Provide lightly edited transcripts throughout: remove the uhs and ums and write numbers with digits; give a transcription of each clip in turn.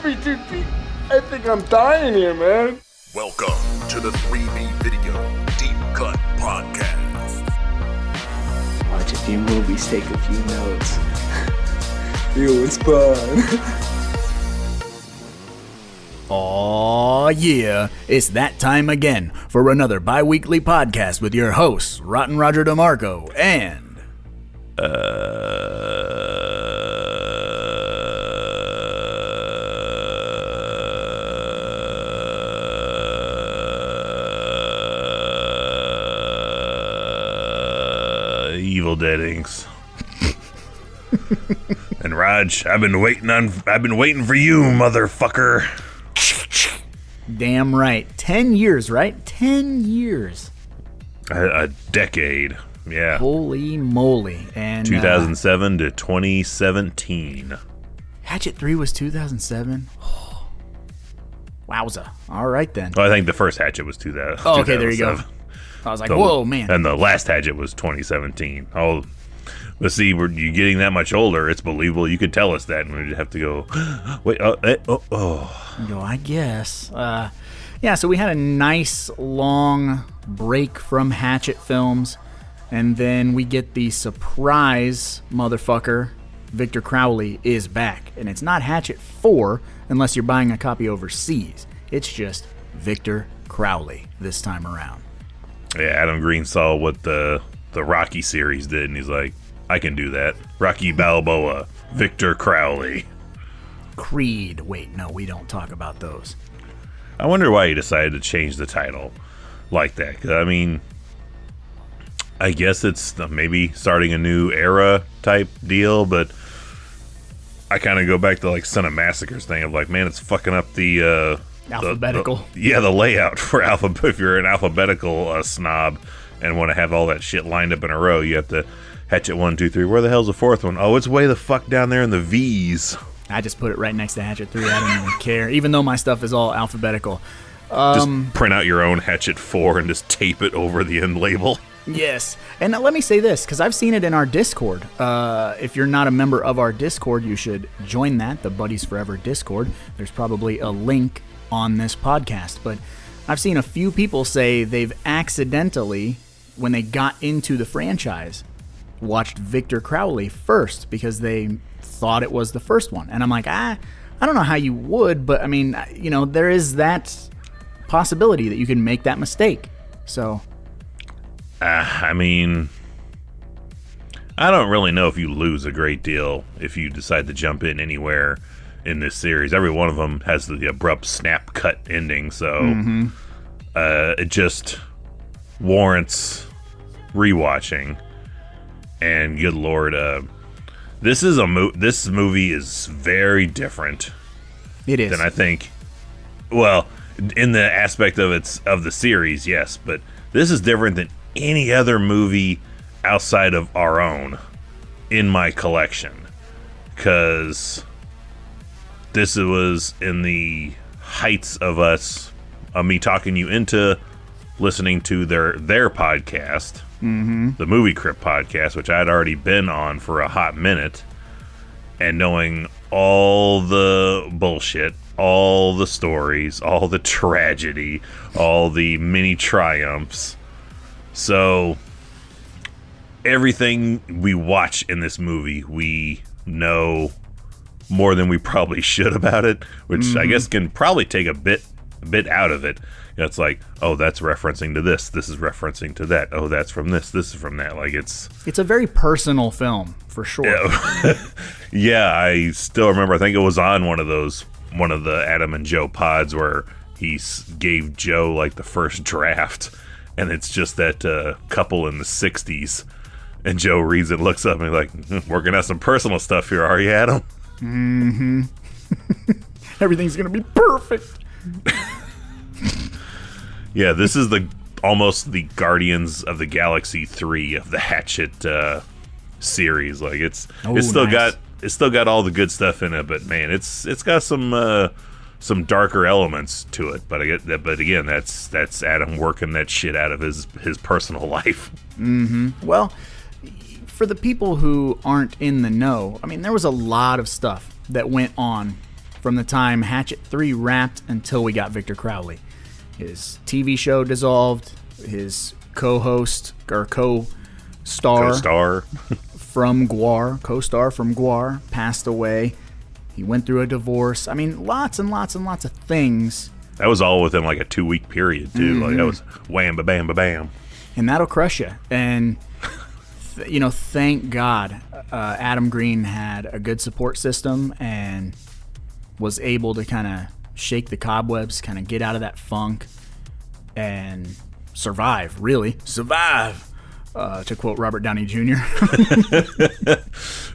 be too deep. I think I'm dying here, man. Welcome to the 3B Video Deep Cut Podcast. Watch a few movies, take a few notes. It was fun. Aw, yeah, it's that time again for another bi-weekly podcast with your hosts, Rotten Roger DeMarco and... Evil Dead Inks. And Raj, I've been waiting for you, motherfucker. Damn right. 10 years, right? 10 years. A decade. Yeah. Holy moly. And 2007 to 2017. Hatchet 3 was 2007? Wowza. All right then. Well, I think the first Hatchet was 2000. Oh, okay, there you go. I was like, whoa, man. And the last Hatchet was 2017. Oh, let's see, were you getting that much older? It's believable. You could tell us that, and we'd have to go, wait, Go, I guess. Yeah, so we had a nice long break from Hatchet films, and then we get the surprise motherfucker, Victor Crowley is back. And it's not Hatchet 4 unless you're buying a copy overseas. It's just Victor Crowley this time around. Yeah, Adam Green saw what the Rocky series did, and he's like, I can do that. Rocky Balboa, Victor Crowley. Creed. Wait, no, we don't talk about those. I wonder why he decided to change the title like that. 'Cause, I mean, I guess it's maybe starting a new era type deal, but I kind of go back to like Son of Massacre's thing of like, man, it's fucking up the alphabetical. The layout for alphabet. If you're an alphabetical snob and want to have all that shit lined up in a row, you have to Hatchet 1, 2, 3. Where the hell's the fourth one? Oh, it's way the fuck down there in the V's. I just put it right next to Hatchet 3. I don't even care, even though my stuff is all alphabetical. Just print out your own Hatchet 4 and just tape it over the end label. Yes. And let me say this, because I've seen it in our Discord. If you're not a member of our Discord, you should join that, the Buddies Forever Discord. There's probably a link on this podcast. But I've seen a few people say they've accidentally, when they got into the franchise, watched Victor Crowley first because they thought it was the first one. And I'm like, I don't know how you would, but I mean, you know, there is that possibility that you can make that mistake. So... I mean, I don't really know if you lose a great deal if you decide to jump in anywhere in this series. Every one of them has the abrupt snap cut ending, so it just warrants rewatching. And good lord, this movie is very different. It is. Than I think. Well, in the aspect of the series, yes, but this is different than any other movie outside of our own in my collection, because this was in the heights of me talking you into listening to their podcast, the Movie Crypt podcast, which I'd already been on for a hot minute, and knowing all the bullshit, all the stories, all the tragedy, all the mini triumphs. So everything we watch in this movie, we know more than we probably should about it, which I guess can probably take a bit out of it. You know, it's like, oh, that's referencing to this. This is referencing to that. Oh, that's from this. This is from that. Like it's a very personal film for sure. Yeah, yeah, I still remember. I think it was on one of the Adam and Joe pods where he gave Joe like the first draft. And it's just that couple in the 60s. And Joe reads it, looks up, and he's like, working out some personal stuff here, are you, Adam? Mm-hmm. Everything's going to be perfect. Yeah, this is almost the Guardians of the Galaxy 3 of the Hatchet series. Like, it's still got all the good stuff in it, but man, it's got some darker elements to it, but again, that's Adam working that shit out of his personal life. Well, for the people who aren't in the know, I mean, there was a lot of stuff that went on from the time Hatchet 3 wrapped until we got Victor Crowley. His TV show dissolved. His co-host or co-star from Gore passed away. He went through a divorce. I mean, lots and lots and lots of things. That was all within like a 2-week period too. Like that was wham, ba bam, ba bam. And that'll crush you. And thank God Adam Green had a good support system and was able to kind of shake the cobwebs, kind of get out of that funk and survive, really. Survive, to quote Robert Downey Jr.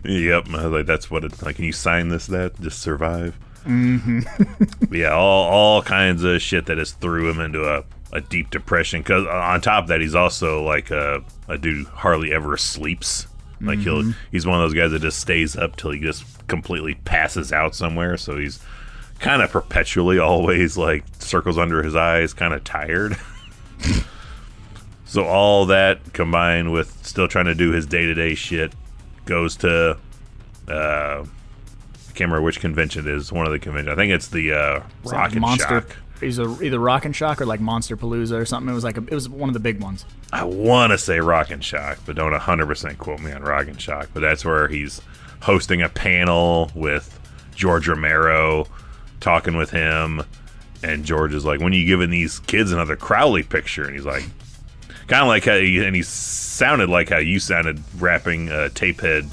Yep, like that's what it's like. Can you sign this? That just survive. Yeah, all kinds of shit that has threw him into a deep depression. Because on top of that, he's also like a dude who hardly ever sleeps. Like he's one of those guys that just stays up till he just completely passes out somewhere. So he's kind of perpetually always like circles under his eyes, kind of tired. So all that combined with still trying to do his day-to-day shit goes to I can't remember which convention it is. One of the conventions. I think it's the Rock and Shock. Either Rock and Shock or like Monster Palooza or something. It was one of the big ones. I want to say Rock and Shock, but don't 100% quote me on Rock and Shock. But that's where he's hosting a panel with George Romero, talking with him, and George is like, "When are you giving these kids another Crowley picture?" And he's like, kind of like how he sounded like how you sounded rapping Tapehead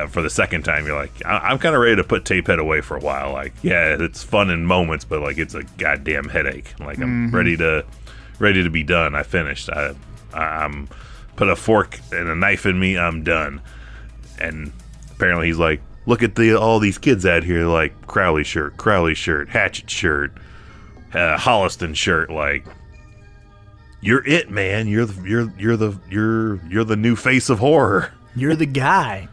for the second time. You're like, I'm kind of ready to put Tapehead away for a while. Like, yeah, it's fun in moments, but like it's a goddamn headache. Like I'm ready to be done. I finished. I'm put a fork and a knife in me. I'm done. And apparently he's like, look at all these kids out here, like Crowley shirt, Hatchet shirt, Holliston shirt. Like, you're it, man. You're the new face of horror. You're the guy.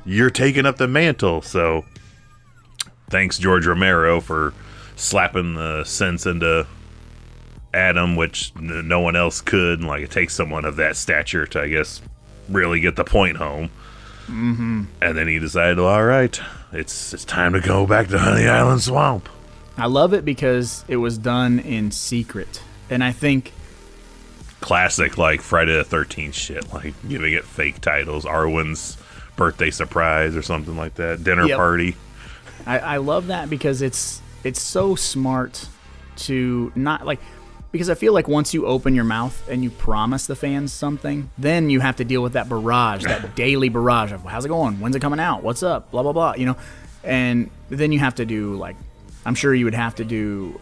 You're taking up the mantle. So thanks, George Romero, for slapping the sense into Adam, which no one else could. Like, it takes someone of that stature to, I guess, really get the point home. And then he decided, well, all right, it's time to go back to Honey Island Swamp. I love it because it was done in secret. And I think classic, like, Friday the 13th shit, like giving it fake titles, Arwen's birthday surprise or something like that, dinner party. I love that because it's so smart to not, like, because I feel like once you open your mouth and you promise the fans something, then you have to deal with that barrage, that daily barrage of, how's it going? When's it coming out? What's up? Blah, blah, blah, and then you have to do, like, I'm sure you would have to do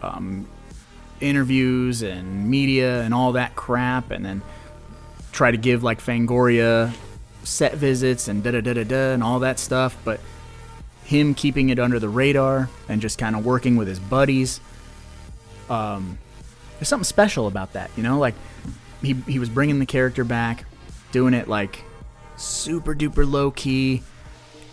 interviews and media and all that crap, and then try to give like Fangoria set visits and da-da-da-da-da and all that stuff. But him keeping it under the radar and just kind of working with his buddies, there's something special about that, like he was bringing the character back, doing it like super duper low key,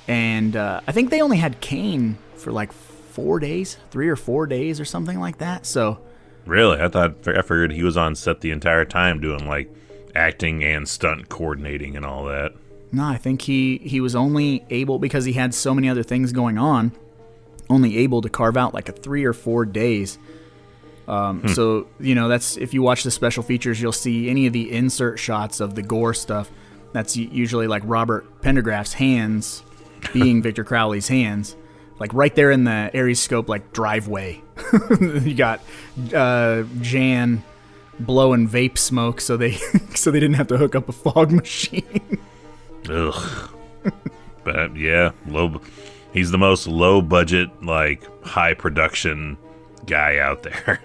and I think they only had Kane for like 3 or 4 days or something like that. So really, I figured he was on set the entire time doing like acting and stunt coordinating and all that. No, I think he was only able, because he had so many other things going on, only able to carve out like a 3 or 4 days. So, that's, if you watch the special features, you'll see any of the insert shots of the gore stuff. That's usually like Robert Pendergraft's hands being Victor Crowley's hands. Like right there in the Aries scope, like driveway. You got Jan blowing vape smoke so they didn't have to hook up a fog machine. Ugh. But yeah, he's the most low budget, like high production guy out there.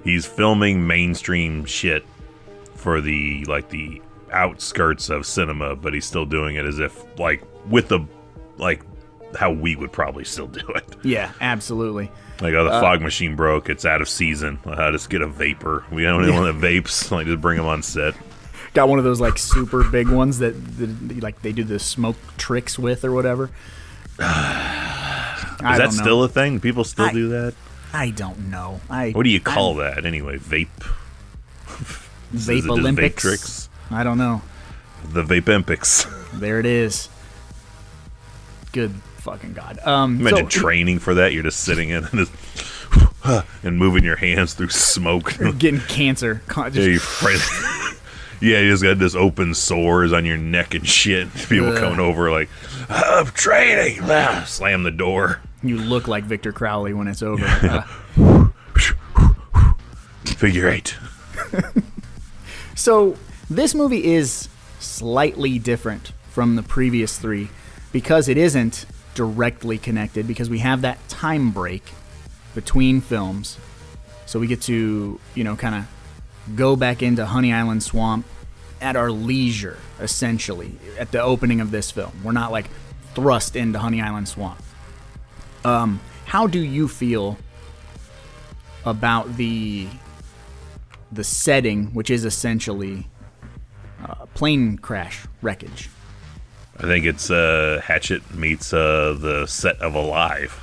He's filming mainstream shit for the outskirts of cinema, but he's still doing it as if like with the like how we would probably still do it. Yeah, absolutely. Like, the fog machine broke, it's out of season. I'll just get a vapor. We don't even want the vapes. Like, just bring them on set. Got one of those like super big ones that like they do the smoke tricks with or whatever. Is that still a thing? People still do that? I don't know. What do you call that anyway? Vape? Vape Olympics? Vape tricks? I don't know. The Vape Olympics. There it is. Good fucking god. Imagine training for that. You're just sitting in and just and moving your hands through smoke. Getting cancer. You just got this open sores on your neck and shit. People coming over like, I'm training. Slam the door. You look like Victor Crowley when it's over. Figure 8. So this movie is slightly different from the previous 3 because it isn't directly connected, because we have that time break between films. So we get to, kind of go back into Honey Island Swamp at our leisure, essentially, at the opening of this film. We're not, like, thrust into Honey Island Swamp. How do you feel about the setting, which is essentially plane crash wreckage? I think it's Hatchet meets the set of Alive.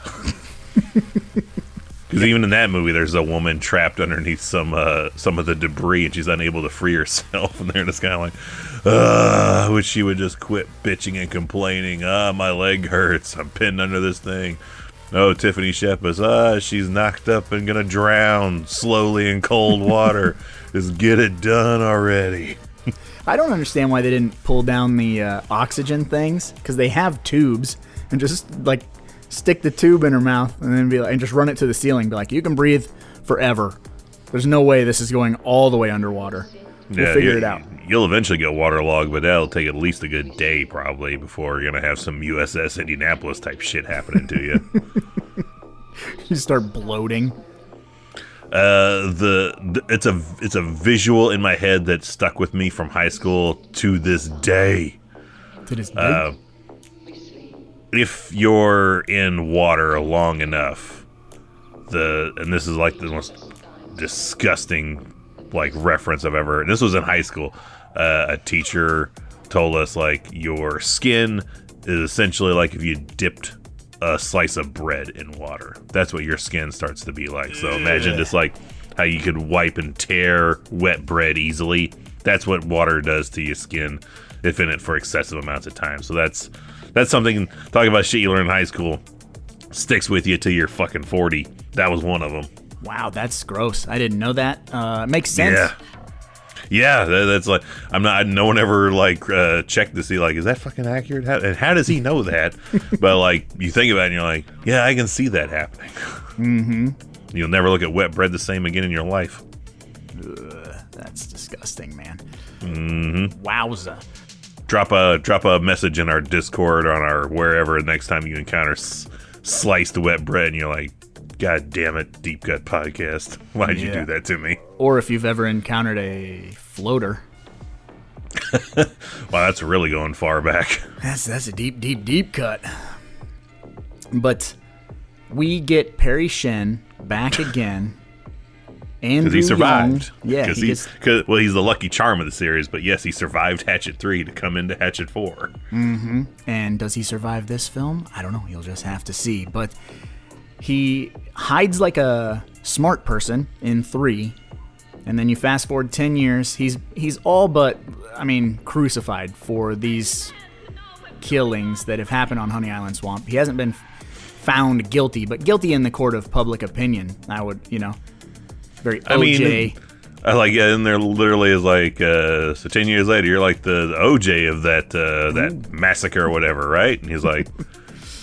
Because even in that movie, there's a woman trapped underneath some of the debris, and she's unable to free herself. And they're just kind of like, I wish she would just quit bitching and complaining. My leg hurts. I'm pinned under this thing. Oh, Tiffany Shepard, she's knocked up and gonna drown slowly in cold water. Just get it done already. I don't understand why they didn't pull down the oxygen things, because they have tubes, and just like stick the tube in her mouth and then be like, and just run it to the ceiling. Be like, you can breathe forever. There's no way this is going all the way underwater. We'll figure it out. You'll eventually get waterlogged, but that'll take at least a good day probably before you're gonna have some USS Indianapolis type shit happening to you. You start bloating. It's a visual in my head that stuck with me from high school to this day. To this day? If you're in water long enough, and this is like the most disgusting like reference I've ever. This was in high school. A teacher told us like your skin is essentially like if you dipped a slice of bread in water. That's what your skin starts to be like. So imagine just like how you could wipe and tear wet bread easily. That's what water does to your skin if in it for excessive amounts of time. So that's something, talking about shit you learn in high school, sticks with you till you're fucking 40. That was one of them. Wow, that's gross. I didn't know that. It makes sense. Yeah, that's like, no one ever like checked to see like, is that fucking accurate? How does he know that? But like, you think about it and you're like, yeah, I can see that happening. Mm-hmm. You'll never look at wet bread the same again in your life. Ugh, that's disgusting, man. Mm-hmm. Wowza. Drop a message in our Discord or on our wherever next time you encounter sliced wet bread and you're like, God damn it, Deep Gut Podcast. Why'd you do that to me? Or if you've ever encountered a floater. Wow, that's really going far back. That's a deep cut. But we get Perry Shen back again. Because he survived. Yeah. He's the lucky charm of the series, but yes, he survived Hatchet 3 to come into Hatchet 4. Mm-hmm. And does he survive this film? I don't know. You'll just have to see. But he hides like a smart person in 3, and then you fast forward 10 years. He's all but, crucified for these killings that have happened on Honey Island Swamp. He hasn't been found guilty, but guilty in the court of public opinion. I would, very OJ. And there literally is like, so 10 years later, you're like the OJ of that massacre or whatever, right? And he's like,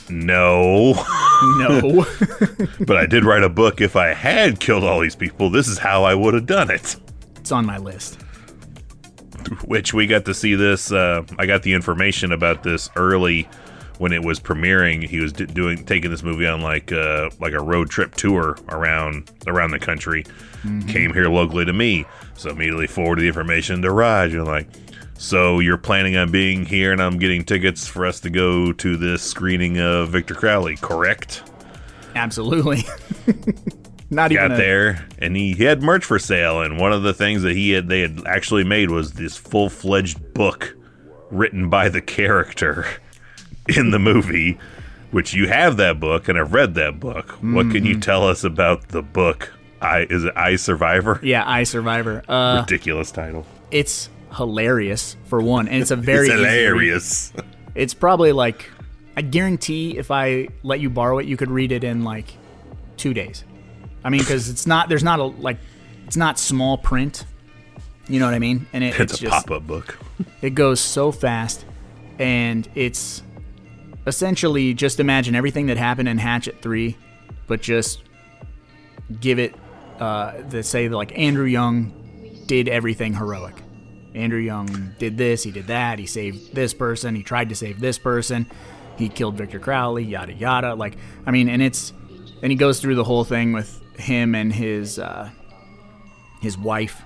no. But I did write a book. If I had killed all these people, this is how I would have done it. It's on my list. Which we got to see this. I got the information about this early when it was premiering. He was taking this movie on like a road trip tour around the country. Mm-hmm. Came here locally to me, so immediately forwarded the information to Raj. And like, so you're planning on being here, and I'm getting tickets for us to go to this screening of Victor Crowley, correct? Absolutely. Got there, and he had merch for sale, and one of the things that they had actually made was this full-fledged book written by the character in the movie, which you have that book, and I've read that book. Mm-hmm. What can you tell us about the book? Is it I Survivor? Yeah, I Survivor. Ridiculous title. It's hilarious, for one, and it's a very it's hilarious. It's probably like I guarantee if I let you borrow it, you could read it in like 2 days. I mean, because it's not small print. You know what I mean? And it's a pop-up book. It goes so fast, and it's essentially just imagine everything that happened in Hatchet 3, but just give it, say like Andrew Young did everything heroic. Andrew Young did this, he did that, he saved this person, he tried to save this person, he killed Victor Crowley, yada yada. Like, I mean, and he goes through the whole thing with him and his wife,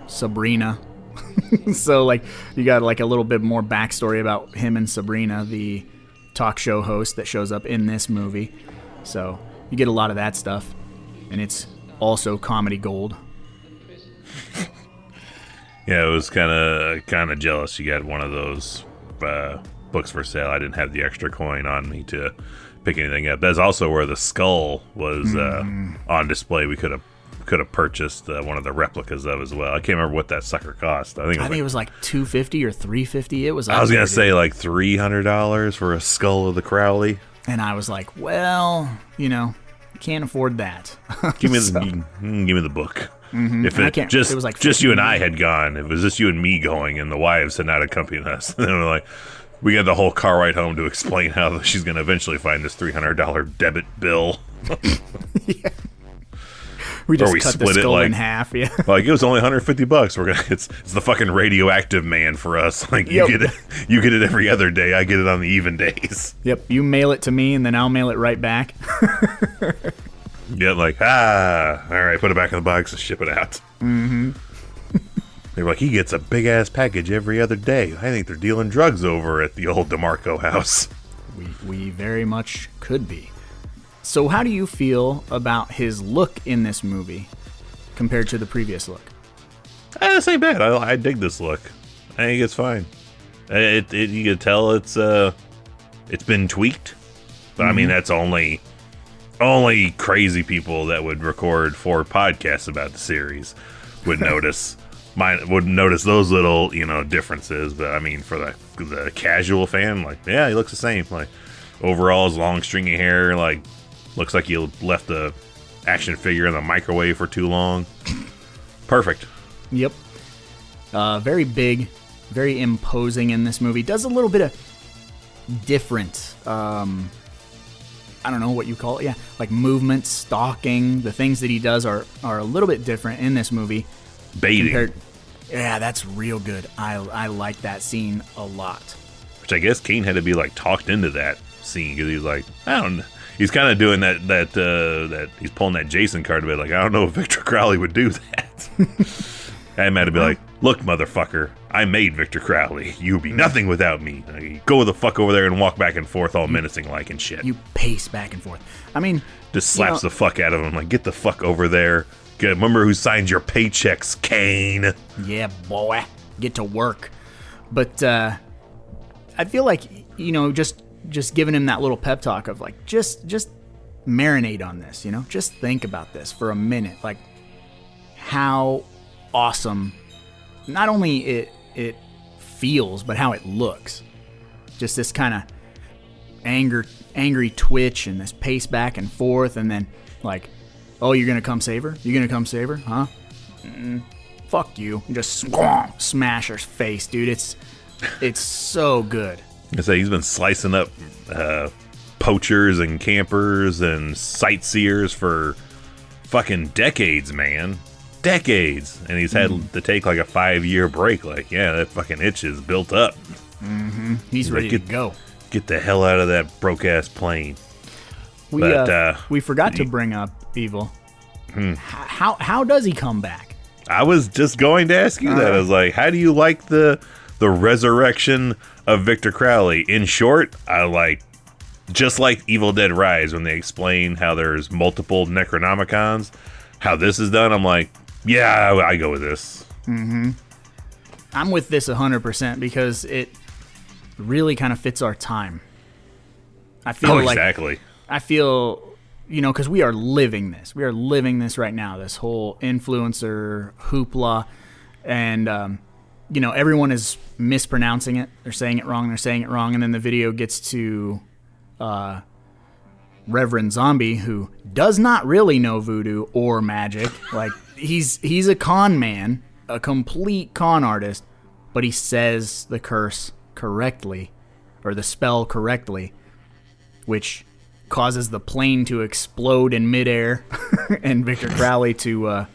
Sabrina. So like you got like a little bit more backstory about him and Sabrina, the talk show host that shows up in this movie. So you get a lot of that stuff, and it's also comedy gold. Yeah, it was kind of jealous. You got one of those books for sale. I didn't have the extra coin on me to pick anything up. That's also where the skull was on display. We could have purchased one of the replicas of as well. I can't remember what that sucker cost. I think it was like $250 or $350. It was. I was gonna say like $300 for a skull of the Crowley. And I was like, well, can't afford that. Give me the book. Mm-hmm. If it was like just you and I had gone, if it was just you and me going, and the wives had not accompanied us, then we're like, we got the whole car ride home to explain how she's gonna eventually find this $300 debit bill. Yeah. We just cut the skull in half. Yeah, like it was only $150. We're gonna. It's the fucking radioactive man for us. Like you get it every other day. I get it on the even days. Yep. You mail it to me, and then I'll mail it right back. Yeah, like all right, put it back in the box and ship it out. Mm-hmm. They're like, he gets a big ass package every other day. I think they're dealing drugs over at the old DeMarco house. We very much could be. So how do you feel about his look in this movie compared to the previous look? This ain't bad. I dig this look. I think it's fine. You can tell it's been tweaked. But I mean, that's only crazy people that would record 4 podcasts about the series would notice. Would notice those little differences. But I mean, for the casual fan, like, yeah, he looks the same. Like overalls, long stringy hair, like. Looks like you left the action figure in the microwave for too long. Perfect. Yep. Very big, very imposing in this movie. Does a little bit of different, I don't know what you call it. Yeah, like movement, stalking. The things that he does are a little bit different in this movie. Baiting. Yeah, that's real good. I like that scene a lot. Which I guess Kane had to be like talked into that scene because he was like, I don't know. He's kind of doing that he's pulling that Jason card a bit. Like, I don't know if Victor Crowley would do that. I had to be like, look, motherfucker, I made Victor Crowley. You'd be nothing without me. Like, go the fuck over there and walk back and forth all menacing like and shit. You pace back and forth. I mean... Just slaps the fuck out of him. Like, get the fuck over there. Remember who signed your paychecks, Kane. Yeah, boy. Get to work. But I feel like, just giving him that little pep talk of like, just marinate on this, just think about this for a minute. Like how awesome, not only it feels, but how it looks. Just this kind of angry twitch and this pace back and forth. And then like, oh, you're going to come save her? You're going to come save her? Huh? Fuck you. And just smash her face, dude. It's so good. I say he's been slicing up poachers and campers and sightseers for fucking decades, man. Decades. And he's had to take like a 5-year break. Like, yeah, that fucking itch is built up. Mm-hmm. He's ready to go. Get the hell out of that broke-ass plane. We forgot to bring up Evil. How does he come back? I was just going to ask you that. I was like, how do you like the resurrection of Victor Crowley? In short, I like, just like Evil Dead Rise, when they explain how there's multiple Necronomicons, how this is done, I'm like, yeah, I go with this. Mm-hmm. I'm with this 100% because it really kind of fits our time. I feel exactly. I feel, because we are living this. We are living this right now, this whole influencer hoopla. And everyone is mispronouncing it. They're saying it wrong. And then the video gets to Reverend Zombie, who does not really know voodoo or magic. Like, he's a con man, a complete con artist, but he says the curse correctly, or the spell correctly, which causes the plane to explode in midair and Victor Crowley to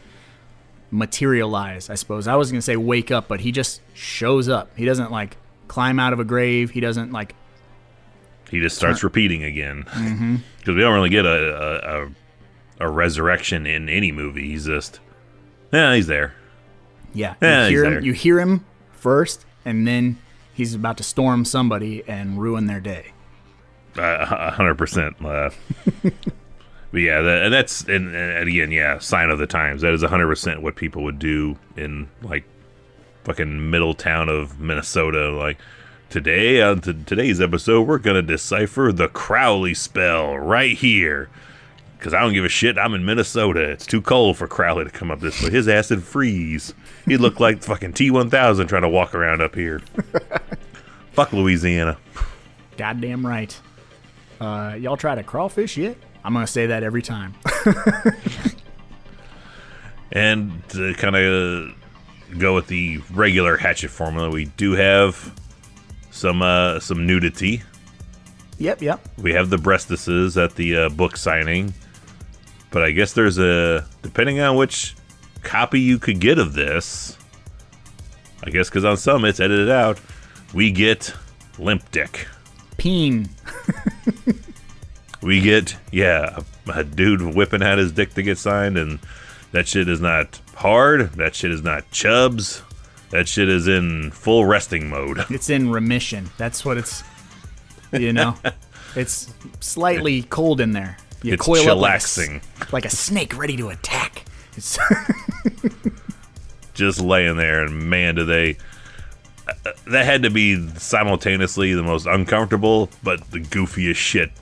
materialize, I suppose. I was going to say wake up, but he just shows up. He doesn't, like, climb out of a grave. He doesn't, like... He just starts repeating again. Because we don't really get a resurrection in any movie. He's just... he's there. Yeah, he's you hear him first, and then he's about to storm somebody and ruin their day. 100%. But yeah, that's and again, sign of the times. That is 100% what people would do in, like, fucking middle town of Minnesota. Like, today on today's episode, we're gonna decipher the Crowley spell right here. Because I don't give a shit. I'm in Minnesota. It's too cold for Crowley to come up this way. His ass would freeze. He'd look like fucking T-1000 trying to walk around up here. Fuck Louisiana. Goddamn right. Y'all tried a crawfish yet? I'm going to say that every time. And to kind of go with the regular Hatchet formula, we do have some nudity. Yep. We have the breastises at the book signing. But I guess there's depending on which copy you could get of this, I guess because on some it's edited out, we get limp dick. Peen. We get, a dude whipping out his dick to get signed, and that shit is not hard. That shit is not chubs. That shit is in full resting mode. It's in remission. That's what it's, It's slightly cold in there. You it's coil chillaxing. Up like a snake ready to attack. It's just laying there, and man, do they... that had to be simultaneously the most uncomfortable, but the goofiest shit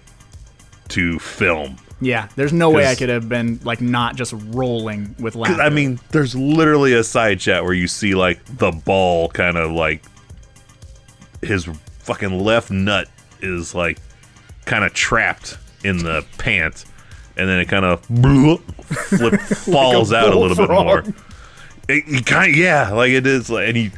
to film. Yeah, there's no way I could have been, like, not just rolling with laughter. I mean, there's literally a side shot where you see, like, the ball kind of, like, his fucking left nut is, like, kind of trapped in the pant, and then it kind of falls out a little bit more. It kind of, like it is, like, and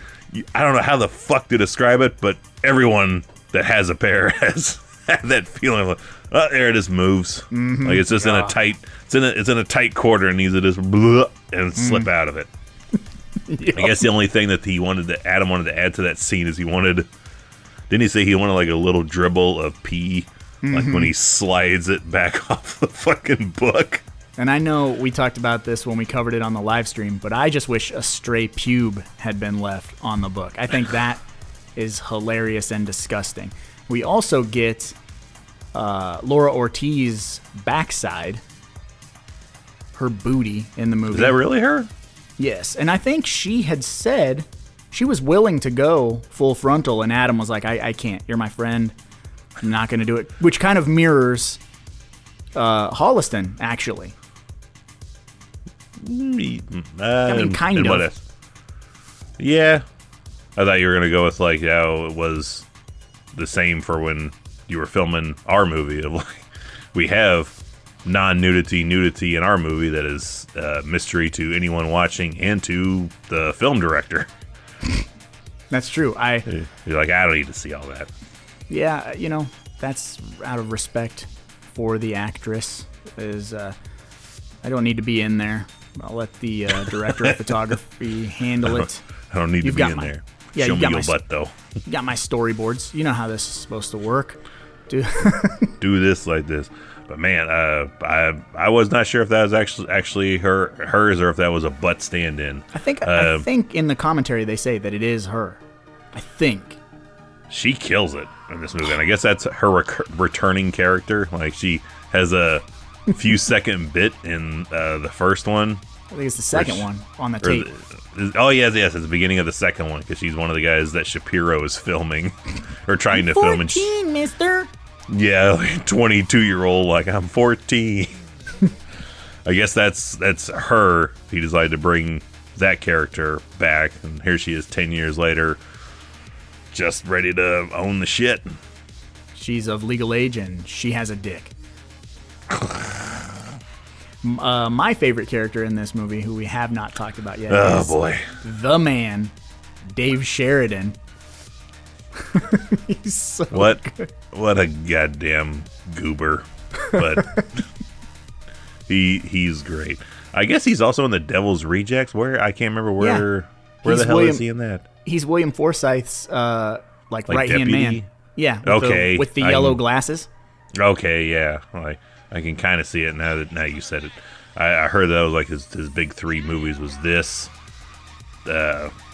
I don't know how the fuck to describe it, but everyone that has a pair has had that feeling of, there it just moves. Mm-hmm. Like it's just in a tight, it's in a tight quarter, and needs to just and slip out of it. Yep. I guess the only thing that Adam wanted to add to that scene is didn't he say he wanted like a little dribble of pee? Like when he slides it back off the fucking book. And I know we talked about this when we covered it on the live stream, but I just wish a stray pube had been left on the book. I think that is hilarious and disgusting. We also get Laura Ortiz's backside, her booty in the movie. Is that really her? Yes. And I think she had said she was willing to go full frontal, and Adam was like, I can't. You're my friend. I'm not going to do it. Which kind of mirrors Holliston, actually. I mean, kind of. Yeah. I thought you were going to go with, like, how it was the same for when you were filming our movie. Of like, we have nudity in our movie that is mystery to anyone watching and to the film director. That's true. You're like, I don't need to see all that. Yeah, that's out of respect for the actress. I don't need to be in there. I'll let the director of photography handle it. I don't need to be in there. Yeah, Show me your butt, though. You got my storyboards. You know how this is supposed to work. Do this like this. But man, I was not sure if that was actually hers or if that was a butt stand-in. I think in the commentary they say that it is her. I think. She kills it in this movie, and I guess that's her returning character. Like, she has a few second bit in the first one. I think it's the second one on the tape. Yes, it's the beginning of the second one, because she's one of the guys that Shapiro is filming, or trying to film. 14, mister. Yeah, like 22-year-old, like, I'm 14. I guess that's her. He decided to bring that character back, and here she is 10 years later, just ready to own the shit. She's of legal age and she has a dick. My favorite character in this movie, who we have not talked about yet, is boy, the man, Dave Sheridan. He's so good. What a goddamn goober, but he's great. I guess he's also in the Devil's Rejects. Where I can't remember where the hell is he in that? He's William Forsythe's like right hand man. Yeah. Okay. With the yellow glasses. Okay. Yeah. I can kind of see it now you said it. I heard that was like his big 3 movies was this,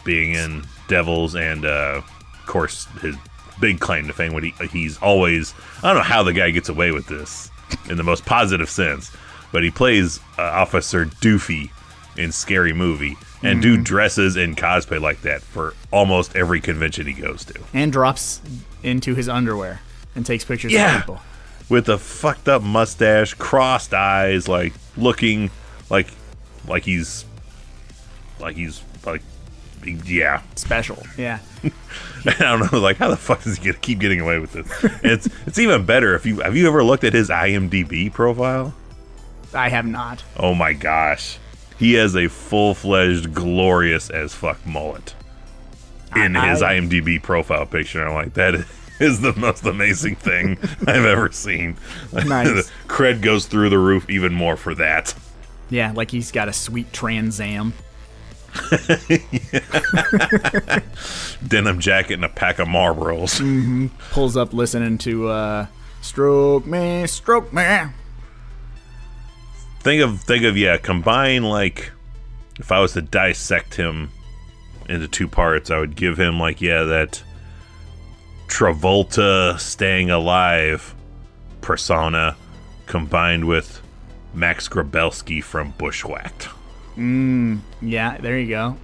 being in Devils, and of course his big claim to fame. When he's always, I don't know how the guy gets away with this in the most positive sense, but he plays Officer Doofy in Scary Movie, and dude dresses and cosplay like that for almost every convention he goes to, and drops into his underwear and takes pictures of people with a fucked up mustache, crossed eyes, like looking like he's special. Yeah. I don't know, like, how the fuck does he keep getting away with this? It's even better if have you ever looked at his IMDb profile? I have not. Oh my gosh, he has a full-fledged, glorious as fuck mullet in his IMDb profile picture. I'm like, that is the most amazing thing I've ever seen. Nice. The cred goes through the roof even more for that. Yeah, like he's got a sweet Trans Am. Denim jacket and a pack of Marlboros. Pulls up listening to Stroke Me, Stroke Me. Think of combine, like, if I was to dissect him into 2 parts, I would give him that Travolta Staying Alive persona combined with Max Grabelski from Bushwhacked. Yeah, there you go.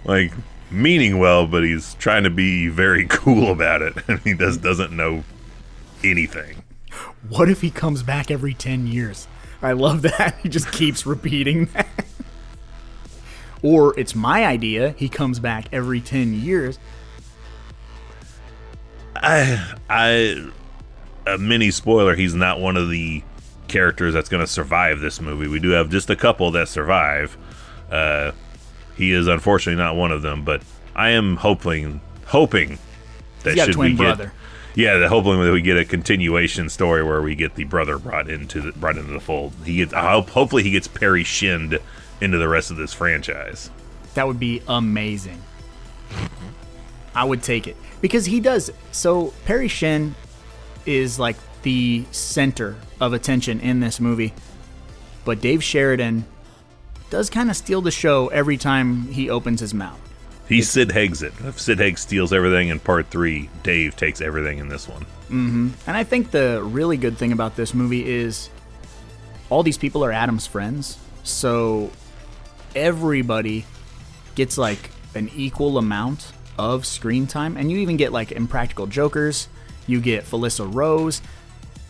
Like, meaning well, but he's trying to be very cool about it, and he doesn't know anything. What if he comes back every 10 years? I love that. He just keeps repeating that. Or it's my idea, he comes back every 10 years. A mini spoiler, he's not one of the characters that's going to survive this movie. We do have just a couple that survive. He is unfortunately not one of them, but I am hoping that he's got a twin brother. Hoping that we get a continuation story where we get the brother brought into the fold. Hopefully he gets Perry Shinned into the rest of this franchise. That would be amazing. I would take it because he does. So Perry Shinn is like the center of attention in this movie, but Dave Sheridan does kind of steal the show every time he opens his mouth. He Sid Haigs it. If Sid Haig steals everything in part 3, Dave takes everything in this one. And I think the really good thing about this movie is all these people are Adam's friends, so everybody gets like an equal amount of screen time, and you even get like Impractical Jokers, you get Felissa Rose,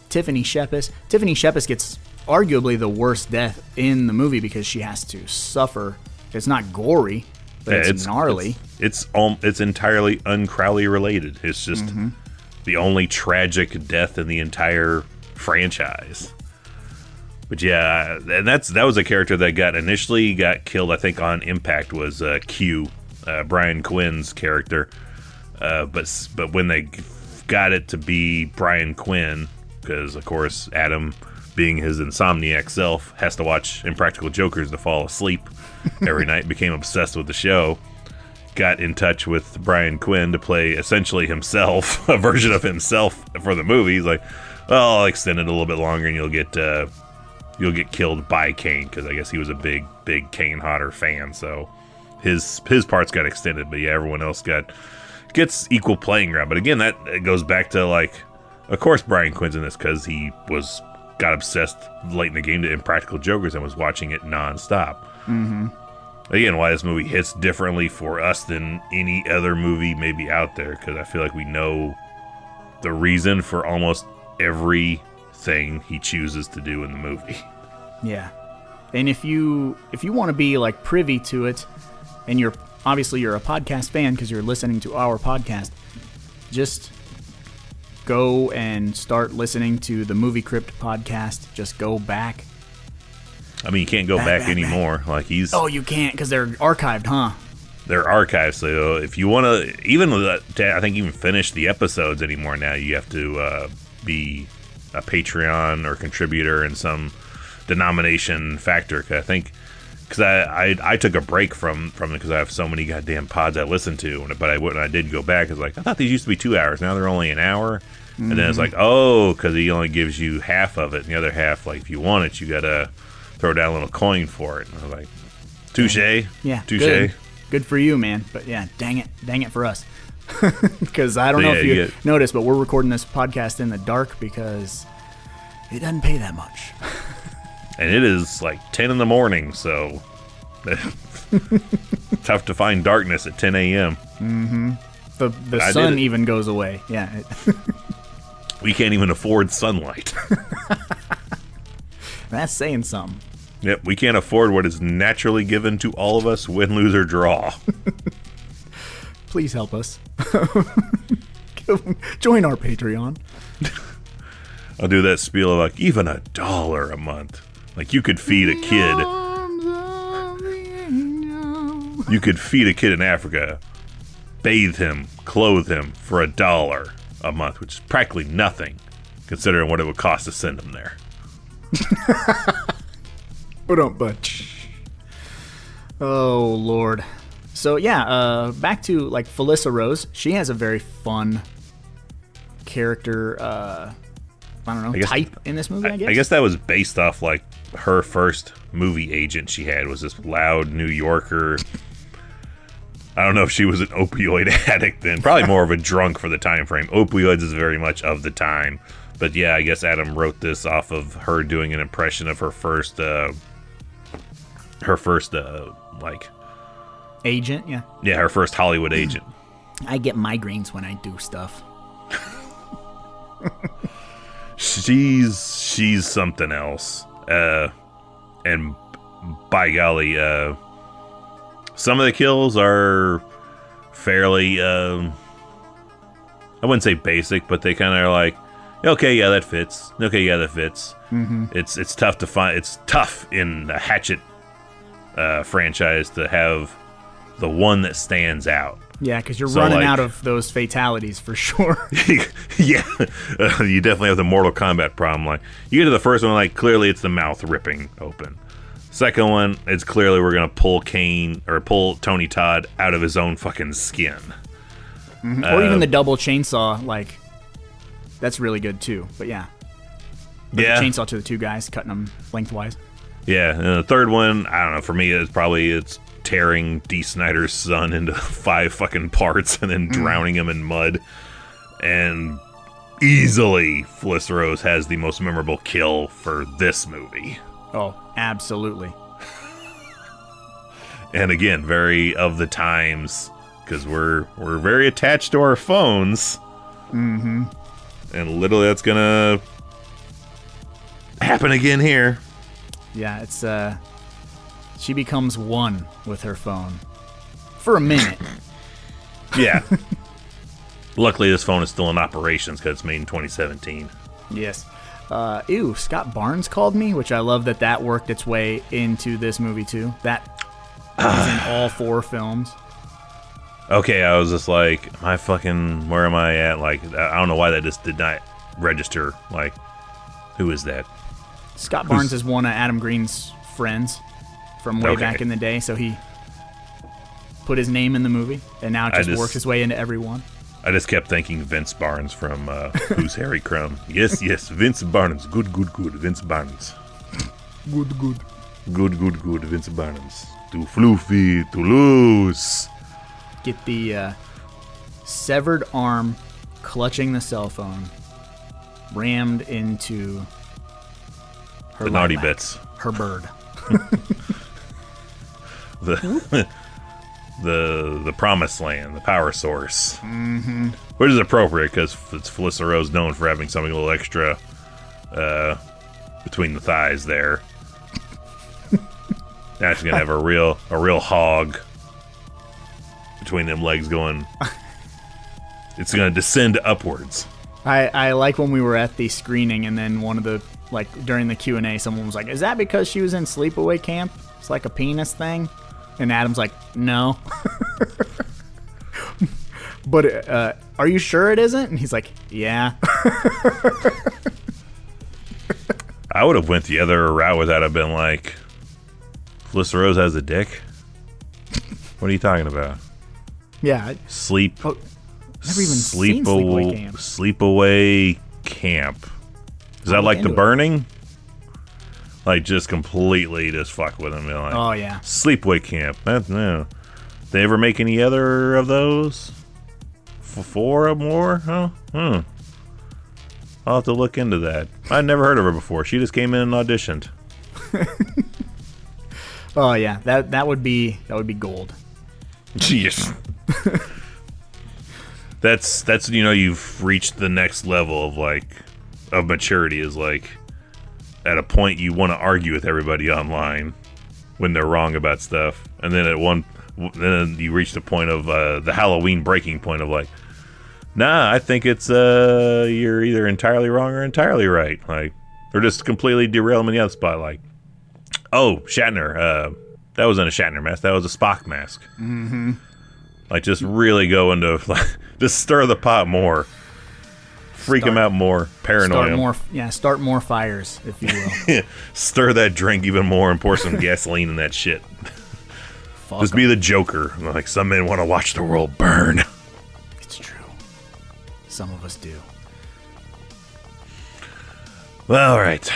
Tiffany Shepis. Tiffany Shepis gets arguably the worst death in the movie because she has to suffer. It's not gory, but it's gnarly. It's entirely un-Crowley related. It's just the only tragic death in the entire franchise. But yeah, and that was a character that initially got killed, I think, on Impact, was Q, Brian Quinn's character. But when they got it to be Brian Quinn, because of course Adam, being his insomniac self, has to watch Impractical Jokers to fall asleep every night, became obsessed with the show, got in touch with Brian Quinn to play essentially himself, a version of himself for the movie. He's like, well, I'll extend it a little bit longer and you'll get killed by Kane, because I guess he was a big Kane Hodder fan, so his parts got extended. But yeah, everyone else gets equal playing ground. But again, that goes back to, like, of course Brian Quinn's in this because he got obsessed late in the game to Impractical Jokers and was watching it nonstop. Again, why this movie hits differently for us than any other movie maybe out there, because I feel like we know the reason for almost everything he chooses to do in the movie. Yeah. And if you want to be like privy to it, and you're a podcast fan because you're listening to our podcast, just go and start listening to the Movie Crypt podcast. Just go back. I mean, you can't go back anymore. Like Oh, you can't because they're archived, huh? They're archived, so if you want to, I think even finish the episodes anymore now, you have to be a Patreon or contributor in some denomination factor. Cause I think, because I took a break from it because I have so many goddamn pods I listen to, but when I did go back, it's like, I thought these used to be 2 hours, now they're only an hour. And then it's like, oh, because he only gives you half of it, and the other half, like, if you want it, you gotta throw down a little coin for it. And I was like, touche. Yeah, touche. Good for you, man. But yeah, dang it for us. Because I don't know if you noticed, but we're recording this podcast in the dark because it doesn't pay that much. And it is like 10 in the morning, so tough to find darkness at 10 a.m. Mm-hmm. The sun even goes away. Yeah. We can't even afford sunlight. That's saying something. Yep, we can't afford what is naturally given to all of us, win, lose, or draw. Please help us. Join our Patreon. I'll do that spiel of like, even $1 a month. Like, you could feed a kid. You could feed a kid in Africa, bathe him, clothe him for $1 a month, which is practically nothing, considering what it would cost to send him there. Oh, Lord. So, yeah, back to, like, Felissa Rose. She has a very fun character, type in this movie, I guess. I guess that was based off, like, her first movie agent she had was this loud New Yorker. I don't know if she was an opioid addict then. Probably more of a drunk for the time frame. Opioids is very much of the time. But, yeah, I guess Adam wrote this off of her doing an impression of her first agent, yeah. Yeah, her first Hollywood agent. I get migraines when I do stuff. She's something else. And by golly, some of the kills are fairly, I wouldn't say basic, but they kind of are like, okay, yeah, that fits. Okay, yeah, that fits. Mm-hmm. It's tough to find. It's tough in the Hatchet franchise to have the one that stands out. Yeah, because you're running out of those fatalities for sure. Yeah, you definitely have the Mortal Kombat problem. Like, you get to the first one, like, clearly it's the mouth ripping open. Second one, it's clearly we're gonna pull Tony Todd out of his own fucking skin. Mm-hmm. Or even the double chainsaw, like, that's really good too. But yeah, the chainsaw to the two guys, cutting them lengthwise. Yeah, and the third one, I don't know. For me, it's tearing Dee Snider's son into 5 fucking parts and then drowning him in mud. And easily, Felissa Rose has the most memorable kill for this movie. Oh, absolutely. And again, very of the times, because we're very attached to our phones. Mm-hmm. And literally that's gonna happen again here. Yeah, it's she becomes one with her phone for a minute. Yeah. Luckily, this phone is still in operations because it's made in 2017. Yes. Scott Barnes called me, which I love that worked its way into this movie too. That is in all 4 films. Okay, I was just like, where am I at? Like, I don't know why that just did not register. Like, who is that? Scott Barnes is one of Adam Green's friends from way back in the day, so he put his name in the movie, and now it just works his way into everyone. I just kept thinking Vince Barnes from Who's Harry Crumb. Yes, Vince Barnes. Good, Vince Barnes. Good. Good, Vince Barnes. Too floofy, too loose. Get the severed arm clutching the cell phone rammed into her the naughty bits. Her bird. the promised land, the power source. Mm-hmm. Which is appropriate because it's Felissa Rose known for having something a little extra between the thighs there. Now she's gonna have a real hog between them legs going. It's gonna descend upwards. I like when we were at the screening, and then one of the during the Q&A, someone was like, "Is that because she was in sleepaway camp? It's like a penis thing." And Adam's like, "No." But are you sure it isn't? And he's like, "Yeah." I would have went the other route with that. I've been like, Felissa Rose has a dick? What are you talking about? Yeah. Sleep. Oh, never even seen Sleepaway Camp. Sleepaway Camp. Is that like The Burning? Like just completely just fuck with them. Like, oh yeah. Sleepaway Camp. No. They ever make any other of those? 4 or more? Huh? I'll have to look into that. I'd never heard of her before. She just came in and auditioned. Oh yeah, that would be gold. Jeez. That's you've reached the next level of maturity, is like at a point you want to argue with everybody online when they're wrong about stuff, and then then you reach the point of the Halloween breaking point of like, nah, I think it's you're either entirely wrong or entirely right. Like, or just completely derail them in the other spot. Like, oh, Shatner, that wasn't a Shatner mask, that was a Spock mask. Mm-hmm. Like, just really go into just stir the pot more, freak them out more, paranoid them. Start more fires, if you will. Stir that drink even more and pour some gasoline in that shit. Just be the Joker. Like, some men want to watch the world burn. It's true. Some of us do. Well, all right.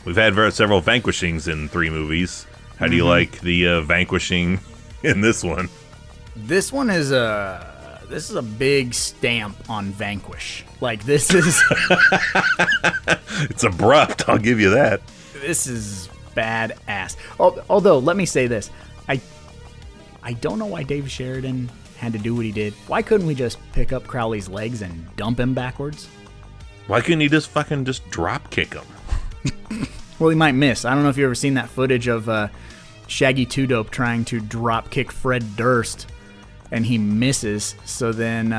We've had several vanquishings in 3 movies. How do you like the vanquishing in this one? This one is a big stamp on Vanquish. Like, this is... It's abrupt, I'll give you that. This is badass. Although, let me say this. I don't know why Dave Sheridan had to do what he did. Why couldn't we just pick up Crowley's legs and dump him backwards? Why couldn't he just drop kick him? Well, he might miss. I don't know if you've ever seen that footage of Shaggy 2 Dope trying to drop kick Fred Durst, and he misses. So then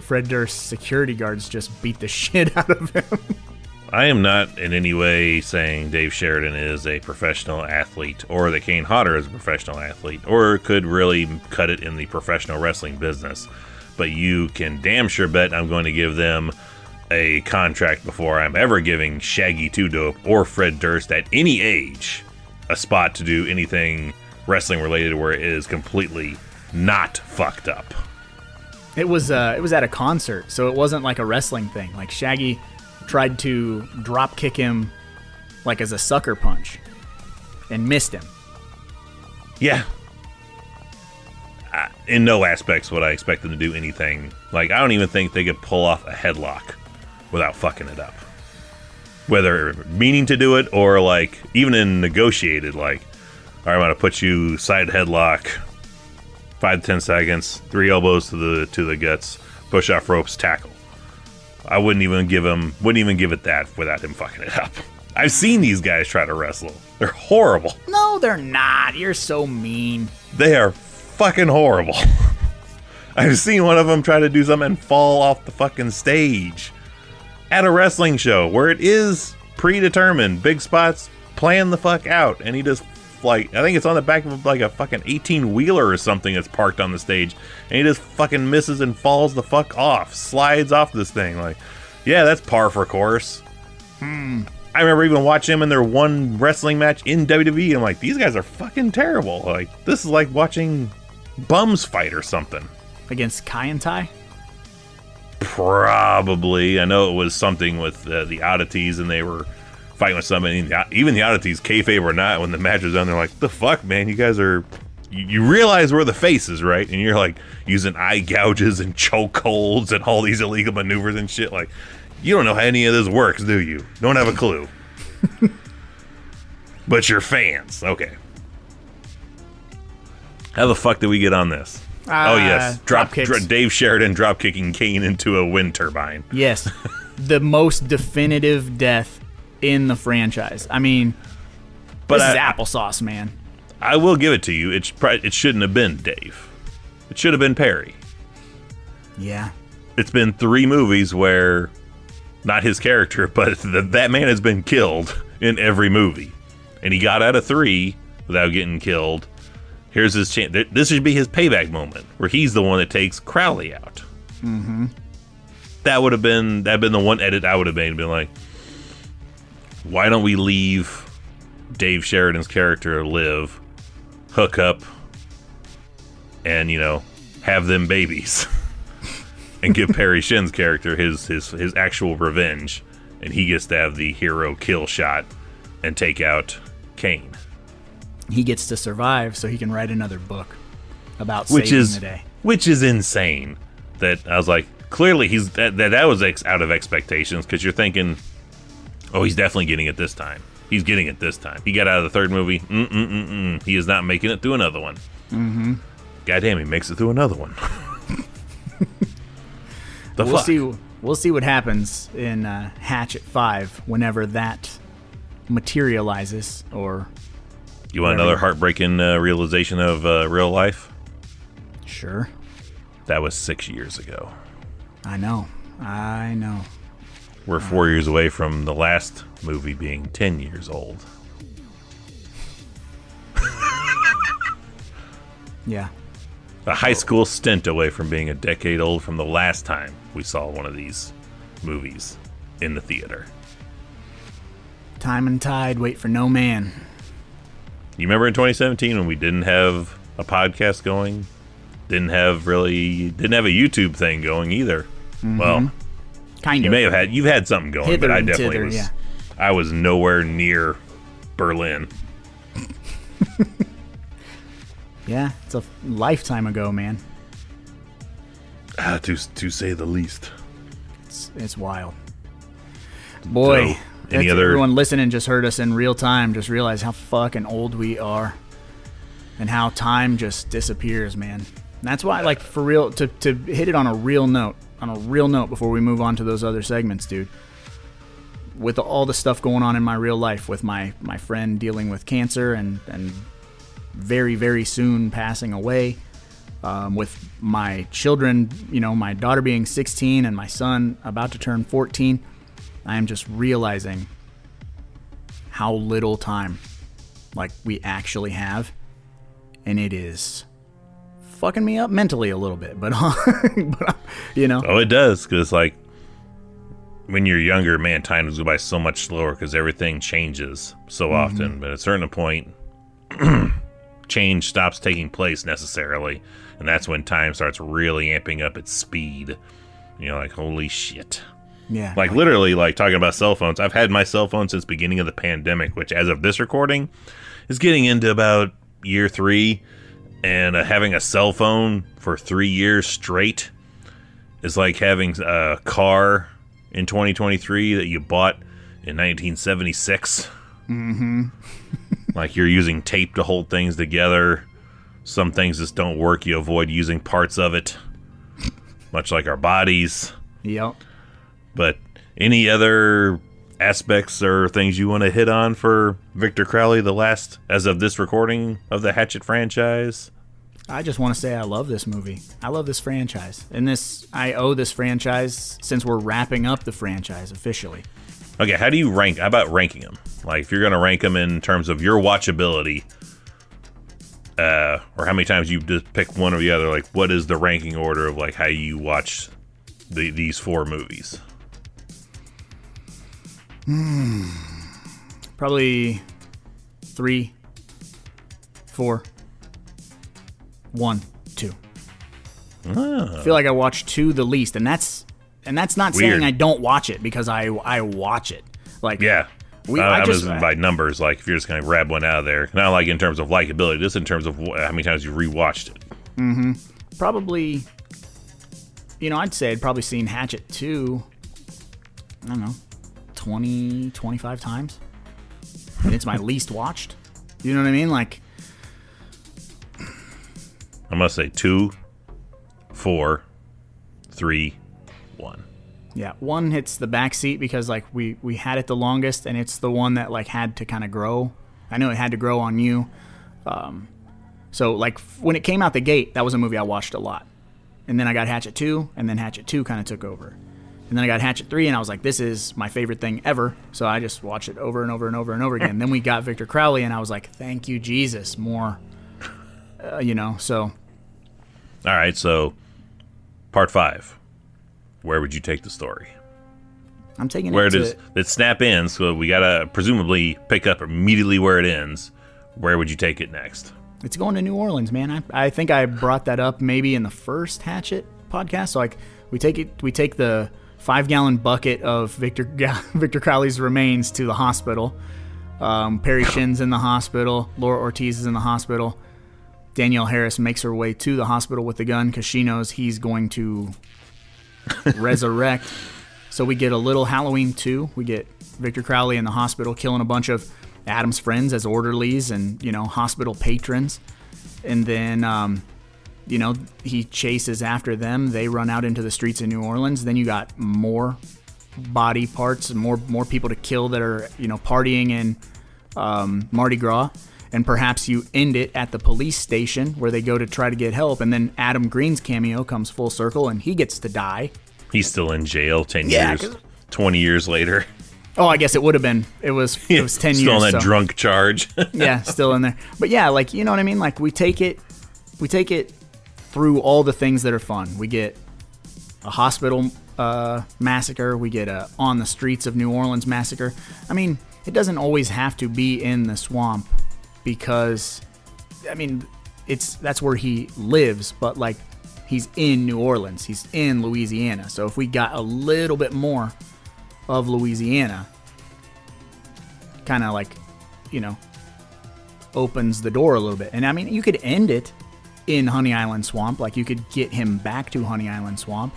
Fred Durst's security guards just beat the shit out of him. I am not in any way saying Dave Sheridan is a professional athlete, or that Kane Hodder is a professional athlete, or could really cut it in the professional wrestling business. But you can damn sure bet I'm going to give them a contract before I'm ever giving Shaggy 2 Dope or Fred Durst at any age a spot to do anything wrestling related where it is completely not fucked up. It was at a concert, so it wasn't like a wrestling thing. Like, Shaggy tried to drop kick him like as a sucker punch and missed him. Yeah. In no aspects would I expect them to do anything. Like, I don't even think they could pull off a headlock without fucking it up. Whether meaning to do it or, like, even in negotiated, like, all right, I'm going to put you side headlock, 5 to 10 seconds, 3 elbows to the guts, push off ropes, tackle. I wouldn't even give it that without him fucking it up. I've seen these guys try to wrestle. They're horrible. No, they're not. You're so mean. They are fucking horrible. I've seen one of them try to do something and fall off the fucking stage at a wrestling show where it is predetermined, big spots, plan the fuck out, and he just, like, I think it's on the back of like a fucking 18-wheeler or something that's parked on the stage, and he just fucking misses and falls the fuck off, slides off this thing. Like, yeah, that's par for course. I remember even watching him in their one wrestling match in WWE, and I'm like, these guys are fucking terrible. Like, this is like watching bums fight or something. Against Kai and Tai? Probably. I know it was something with the oddities, and they were fighting with somebody. Even the oddities, kayfabe or not, when the match was done, they're like, the fuck, man, you guys are... You realize we're the faces, right? And you're like using eye gouges and chokeholds and all these illegal maneuvers and shit. Like, you don't know how any of this works, do you? Don't have a clue. But you're fans. Okay. How the fuck did we get on this? Oh, yes. Dave Sheridan drop kicking Kane into a wind turbine. Yes. The most definitive death in the franchise. I mean, This is applesauce, man. I will give it to you. It shouldn't have been Dave. It should have been Perry. Yeah. It's been 3 movies where, not his character, but that man has been killed in every movie. And he got out of 3 without getting killed. Here's his chance. This should be his payback moment, where he's the one that takes Crowley out. Mm-hmm. That'd been the one edit I would have made and been like, why don't we leave Dave Sheridan's character live, hook up, and, have them babies. And give Perry Shin's character his actual revenge, and he gets to have the hero kill shot and take out Kane. He gets to survive so he can write another book about saving the day. Which is insane. That I was like, clearly that was out of expectations, because you're thinking, oh, he's definitely getting it this time. He's getting it this time. He got out of the 3rd movie. He is not making it through another one. Mm-hmm. Goddamn, he makes it through another one. We'll see what happens in Hatchet 5 whenever that materializes. Or you want another heartbreaking realization of real life? Sure. That was 6 years ago. I know. We're 4 years away from the last movie being 10 years old. Yeah. A high school stint away from being a decade old from the last time we saw one of these movies in the theater. Time and tide wait for no man. You remember in 2017 when we didn't have a podcast going? Didn't have a YouTube thing going either. Mm-hmm. Well, kind of. You've had something going, hither but I and definitely tither, was. Yeah. I was nowhere near Berlin. Yeah, it's a lifetime ago, man. To say the least. It's wild. Boy, So, everyone listening just heard us in real time. Just realize how fucking old we are, and how time just disappears, man. And that's why, like, for real, to hit it on a real note, before we move on to those other segments, dude. With all the stuff going on in my real life, with my friend dealing with cancer and very, very soon passing away, with my children, my daughter being 16 and my son about to turn 14, I am just realizing how little time, like, we actually have, and it is fucking me up mentally a little bit, but Oh, it does, because, like, when you're younger, man, time goes by so much slower because everything changes so often, but at a certain point, change stops taking place necessarily, and that's when time starts really amping up its speed. Like, holy shit. Yeah. Like, literally, like, talking about cell phones, I've had my cell phone since beginning of the pandemic, which, as of this recording, is getting into about year 3, and having a cell phone for 3 years straight is like having a car in 2023 that you bought in 1976. Mm-hmm. Like, you're using tape to hold things together. Some things just don't work. You avoid using parts of it, much like our bodies. Yep. But any other aspects or things you want to hit on for Victor Crowley, the last, as of this recording, of the Hatchet franchise? I just want to say I love this movie. I love this franchise. And I owe this franchise since we're wrapping up the franchise officially. Okay, how do you rank? How about ranking them? Like, if you're going to rank them in terms of your watchability, or how many times you just pick one or the other, like, what is the ranking order of, like, how you watch these 4 movies? Probably 3, 4, 1, 2. I feel like I watch 2 the least, and that's not Weird. saying I don't watch it, because I watch it. Like, Yeah. I was just by numbers, like, if you're just going to grab one out of there. Not like in terms of likability, just in terms of how many times you rewatched it. Mm-hmm. Probably, I'd say I'd probably seen Hatchet 2, I don't know, 20, 25 times. And it's my least watched. You know what I mean? Like, I'm going to say 2, 4, 3, 1. Yeah, 1 hits the back seat because, like, we had it the longest, and it's the one that, like, had to kind of grow I know it had to grow on you. So like when it came out the gate, that was a movie I watched a lot. And then I got Hatchet 2, and then Hatchet 2 kind of took over. And then I got Hatchet 3, and I was like, this is my favorite thing ever. So I just watched it over and over and over and over again. Then we got Victor Crowley, and I was like, thank you, Jesus, more, so. All right, so part 5. Where would you take the story? I'm taking where it to... does it snap in? So we got to presumably pick up immediately where it ends. Where would you take it next? It's going to New Orleans, man. I think I brought that up maybe in the first Hatchet podcast. So like we take the 5-gallon bucket of Victor Crowley's remains to the hospital. Perry Shin's in the hospital. Laura Ortiz is in the hospital. Danielle Harris makes her way to the hospital with the gun because she knows he's going to resurrect. So we get a little Halloween 2. We get Victor Crowley in the hospital killing a bunch of Adam's friends as orderlies and, hospital patrons. And then, he chases after them. They run out into the streets of New Orleans. Then you got more body parts and more people to kill that are, partying in Mardi Gras. And perhaps you end it at the police station where they go to try to get help. And then Adam Green's cameo comes full circle and he gets to die. He's still in jail 10 years, 20 years later. Oh, I guess it would have been. It was 10 years. Still on that drunk charge. Yeah, still in there. But yeah, like, you know what I mean? Like we take it through all the things that are fun. We get a hospital massacre. We get a on the streets of New Orleans massacre. I mean, it doesn't always have to be in the swamp because, I mean, that's where he lives. But like, he's in New Orleans. He's in Louisiana. So if we got a little bit more of Louisiana, kind of like, opens the door a little bit. And I mean, you could end it in Honey Island Swamp. Like you could get him back to Honey Island Swamp.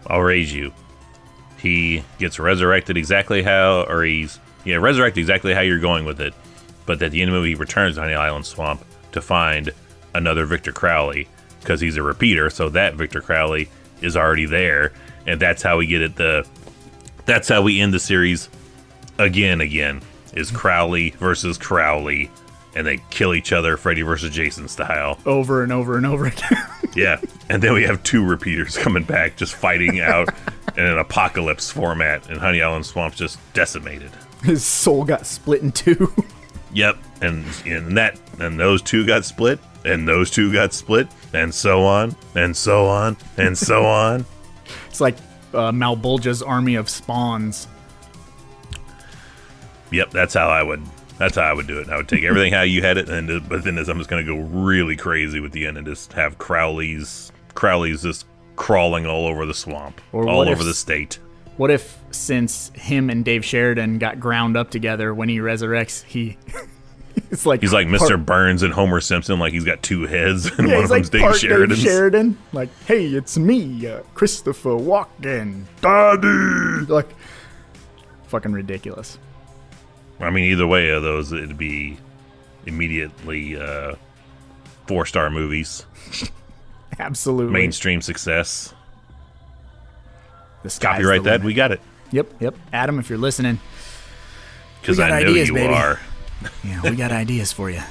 I'll raise you. He gets resurrected exactly how, resurrected exactly how you're going with it. But at the end of the movie, he returns to Honey Island Swamp to find another Victor Crowley because he's a repeater. So that Victor Crowley is already there. And that's how we get it. That's how we end the series again, is Crowley versus Crowley, and they kill each other, Freddy versus Jason style. Over and over and over again. Yeah, and then we have 2 repeaters coming back, just fighting out in an apocalypse format, and Honey Island Swamp's just decimated. His soul got split in 2. Yep, and those 2 got split, and those 2 got split, and so on, and so on, and so on. It's like Malbolgia's army of spawns. Yep, that's how I would do it. I would take everything how you had it, but then I'm just going to go really crazy with the end and just have Crowley's just crawling all over the swamp, all over the state. What if, since him and Dave Sheridan got ground up together, when he resurrects, he's like Mr. Burns and Homer Simpson, like he's got 2 heads, and one of them's Dave Sheridan. Like, hey, it's me, Christopher Walken, Daddy. Like, fucking ridiculous. I mean, either way of those, it'd be immediately 4-star movies. Absolutely. Mainstream success. The Copyright that, we got it. Yep. Adam, if you're listening. Because I know you baby. are. Yeah, we got ideas for you.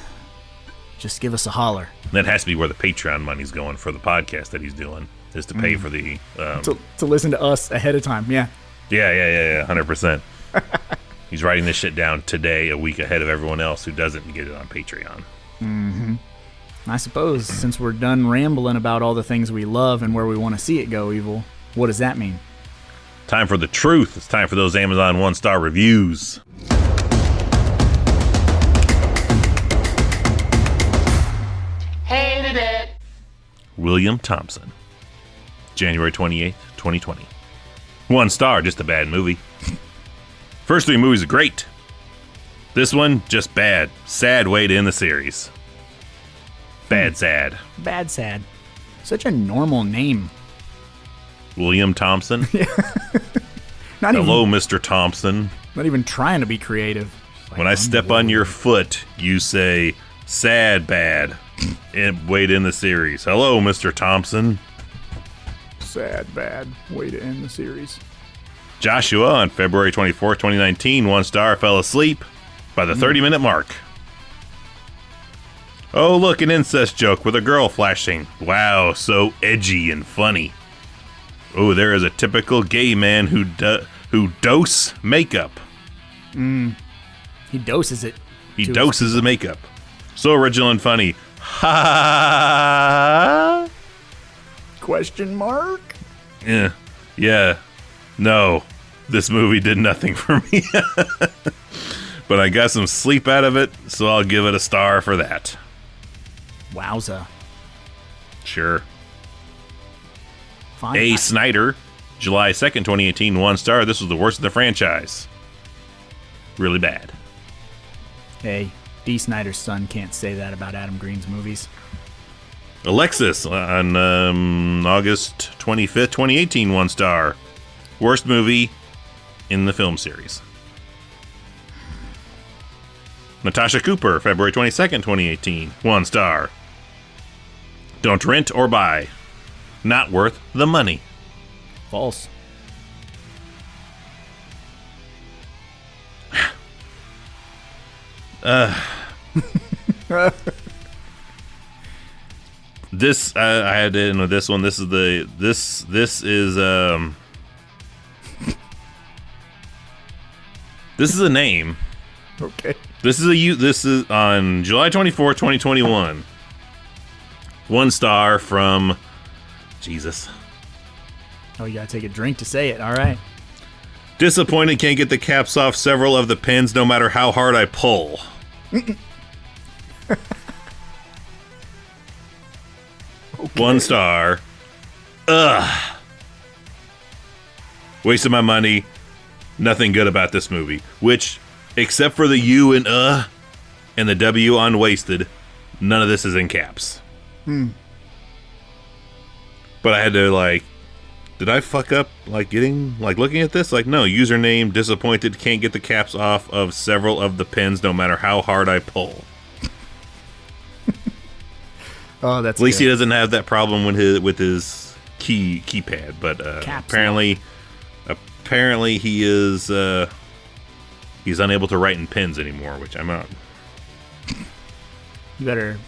Just give us a holler. That has to be where the Patreon money's going for the podcast that he's doing, is to pay for the... to listen to us ahead of time, yeah. Yeah, 100%. He's writing this shit down today, a week ahead of everyone else who doesn't get it on Patreon. Mm-hmm. I suppose, since we're done rambling about all the things we love and where we want to see it go, Evil, what does that mean? Time for the truth. It's time for those Amazon 1-star reviews. Hated it. William Thompson. January 28th, 2020. 1 star, just a bad movie. First 3 movies are great. This one, just bad. Sad way to end the series. Bad sad. Bad sad. Such a normal name. William Thompson. Not Hello, even, Mr. Thompson. Not even trying to be creative. Like, when I step on your foot, you say, sad bad. And way to end the series. Hello, Mr. Thompson. Sad bad way to end the series. Joshua on February 24th, 2019, 1 star, fell asleep by the 30-minute mark. Oh, look, an incest joke with a girl flashing. Wow, so edgy and funny. Oh, there is a typical gay man who dose makeup. He doses it. He doses the makeup. So original and funny. Ha! Question mark? Yeah. No, this movie did nothing for me. But I got some sleep out of it, so I'll give it a star for that. Wowza. Sure. Fine. A. Snyder, July 2nd, 2018, 1 star. This was the worst of the franchise. Really bad. Hey, D. Snyder's son can't say that about Adam Green's movies. Alexis, on August 25th, 2018, 1 star. Worst movie in the film series. Natasha Cooper, February 22nd, 2018, 1 star. Don't rent or buy. Not worth the money. False. This I had to end with this one. This is this is a name. Okay. This is on July 24th, 2021. 1 star from Jesus. Oh, you gotta take a drink to say it. All right. Disappointed, can't get the caps off several of the pins no matter how hard I pull. Okay. 1 star. Ugh. Wasted my money. Nothing good about this movie. Which, except for the U and the W on wasted, none of this is in caps. But I had to did I fuck up looking at this? No, username disappointed, can't get the caps off of several of the pins no matter how hard I pull. Oh, that's at least good. he doesn't have that problem with his keypad, but apparently he is he's unable to write in pins anymore, which I'm not. You better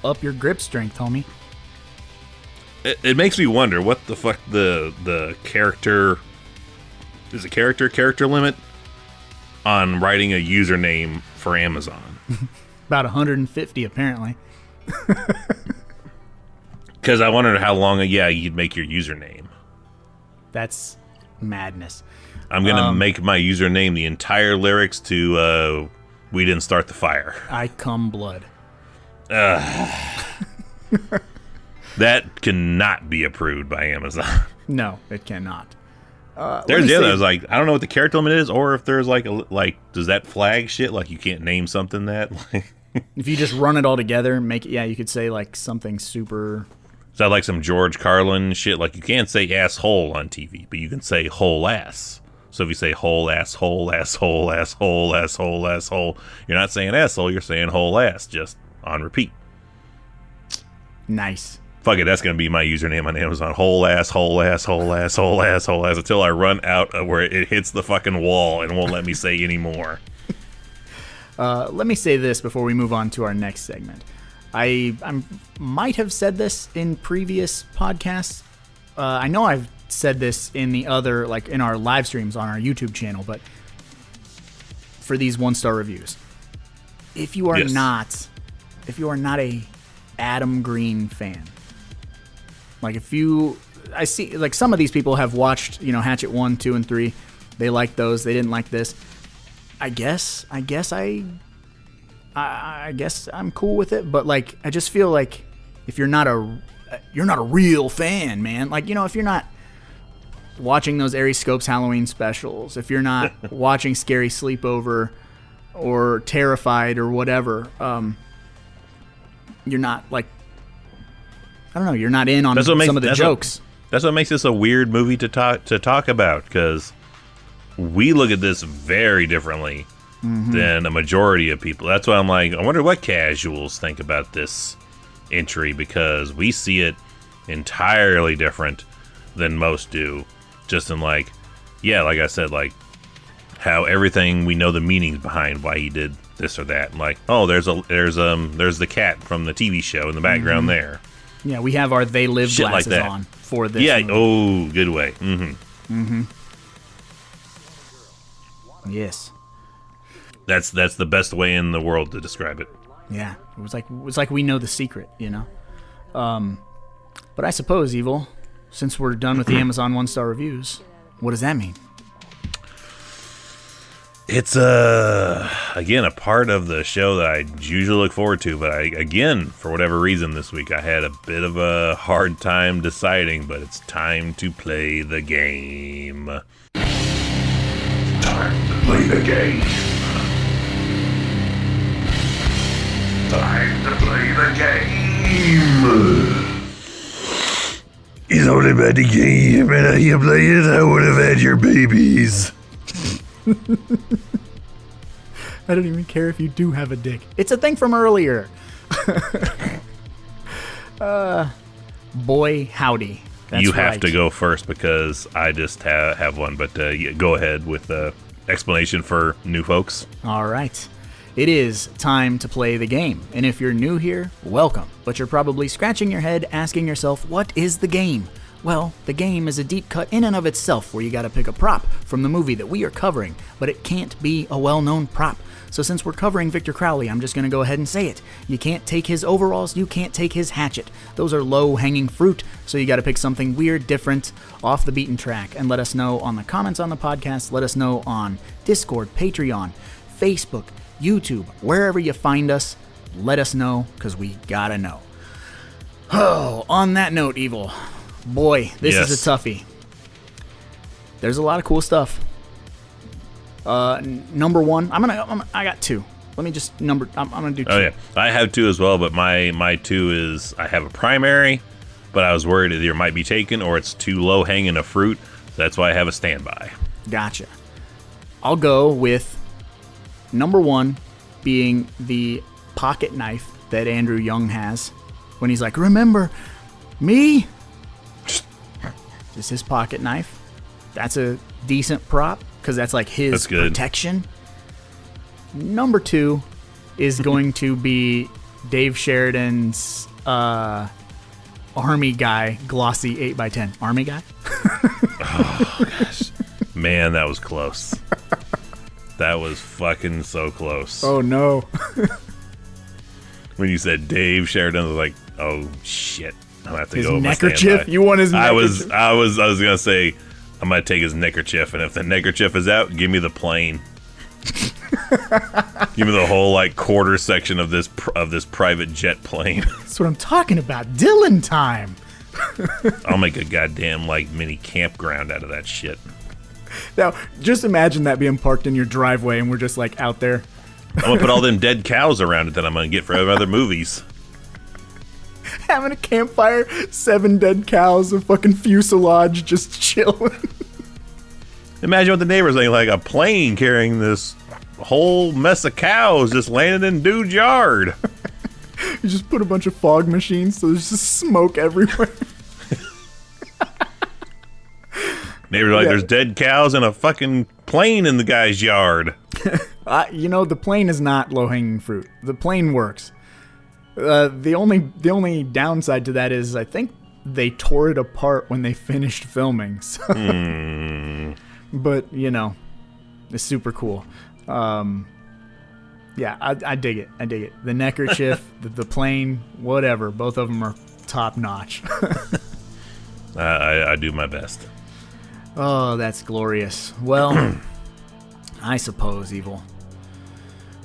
up your grip strength, homie. It makes me wonder what the fuck the character is. A character limit on writing a username for Amazon. About 150 apparently. Because I wondered how long you'd make your username. That's madness. I'm gonna make my username the entire lyrics to "We Didn't Start the Fire." I cum blood. That cannot be approved by Amazon. No, it cannot. There's the other. I was I don't know what the character limit is, or if there's does that flag shit? You can't name something that. If you just run it all together, make it. Yeah, you could say something super. Is that some George Carlin shit? You can't say asshole on TV, but you can say whole ass. So if you say whole ass, whole ass, whole ass, whole ass, whole ass, whole, you're not saying asshole, you're saying whole ass, just on repeat. Nice. Fuck it, that's gonna be my username on Amazon. Whole ass, whole ass, whole ass, whole ass, whole ass, until I run out of where it hits the fucking wall and won't let me say anymore. Let me say this before we move on to our next segment. I might have said this in previous podcasts. I know I've said this in the other, in our live streams on our YouTube channel, but for these 1-star reviews, if you are not a Adam Green fan, I see some of these people have watched, Hatchet 1, 2, and 3. They like those. They didn't like this. I guess I'm cool with it, but I just feel if you're not a real fan, man. If you're not watching those Airy Scopes Halloween specials, if you're not watching Scary Sleepover or Terrified or whatever, you're not I don't know, you're not in on some of the jokes. That's what makes this a weird movie to talk about, because we look at this very differently than a majority of people. That's why I'm I wonder what casuals think about this entry, because we see it entirely different than most do. Just in like I said, how everything we know the meanings behind why he did this or that. Like, oh, there's the cat from the TV show in the background there. Yeah, we have our They Live Shit glasses like that. on for this. Yeah. movie. Oh, good way. Yes. That's the best way in the world to describe it. Yeah. It was like we know the secret, you know. But I suppose, Evil, since we're done with the Amazon 1-star reviews, what does that mean? It's again a part of the show that I usually look forward to, but again, for whatever reason this week I had a bit of a hard time deciding, but it's time to play the game. Time to play the game. Time to play the game. It's all about the game, and how you play it, I would have had your babies. I don't even care if you do have a dick. It's a thing from earlier. Boy, howdy. That's You have right. to go first because I just have one, but go ahead with the explanation for new folks. All right. It is time to play the game. And if you're new here, welcome. But you're probably scratching your head asking yourself, what is the game? Well, the game is a deep cut in and of itself where you gotta pick a prop from the movie that we are covering, but it can't be a well-known prop. So since we're covering Victor Crowley, I'm just gonna go ahead and say it. You can't take his overalls, you can't take his hatchet. Those are low-hanging fruit, so you gotta pick something weird, different, off the beaten track, and let us know on the comments on the podcast, let us know on Discord, Patreon, Facebook, YouTube, wherever you find us, let us know, because we gotta know. Oh, on that note, Evil, boy, this is a toughie. There's a lot of cool stuff. Number one, I got two. Let me just I'm gonna do two. Oh yeah, I have two as well, but my two is I have a primary, but I was worried either it might be taken or it's too low hanging a fruit. So that's why I have a standby. Gotcha. I'll go with number one being the pocket knife that Andrew Young has when he's like, remember me? Just his pocket knife. That's a decent prop because that's like his That's good. protection. Number two is going to be Dave Sheridan's Army Guy glossy 8x10. Army Guy? Man, that was close. That was fucking so close. Oh no. When you said Dave Sheridan, I was like, oh shit, I'm gonna have to His go with my neckerchief? standby. You want his neckerchief? I was gonna say I'm gonna take his neckerchief, and if the neckerchief is out, give me the plane. Give me the whole like quarter section of this private jet plane. That's what I'm talking about. Dylan time. I'll make a goddamn like mini campground out of that shit. Now, just imagine that being parked in your driveway and we're just like out there. I'm gonna put all them dead cows around it that I'm gonna get for other movies. Having a campfire, 7 dead cows, a fucking fuselage just chilling. Imagine what the neighbors think, like a plane carrying this whole mess of cows just landed in dude's yard. You just put a bunch of fog machines so there's just smoke everywhere. Neighbors are like, Yeah. there's dead cows and a fucking plane in the guy's yard. The plane is not low-hanging fruit. The plane works. The only downside to that is I think they tore it apart when they finished filming. So. But, it's super cool. Yeah, I dig it. I dig it. The neckerchief, the plane, whatever. Both of them are top-notch. I do my best. Oh, that's glorious. Well, I suppose, Evil.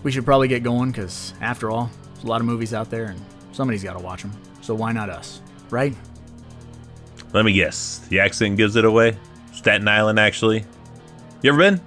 We should probably get going because, after all, there's a lot of movies out there and somebody's got to watch them. So why not us, right? Let me guess. The accent gives it away? Staten Island, actually. You ever been?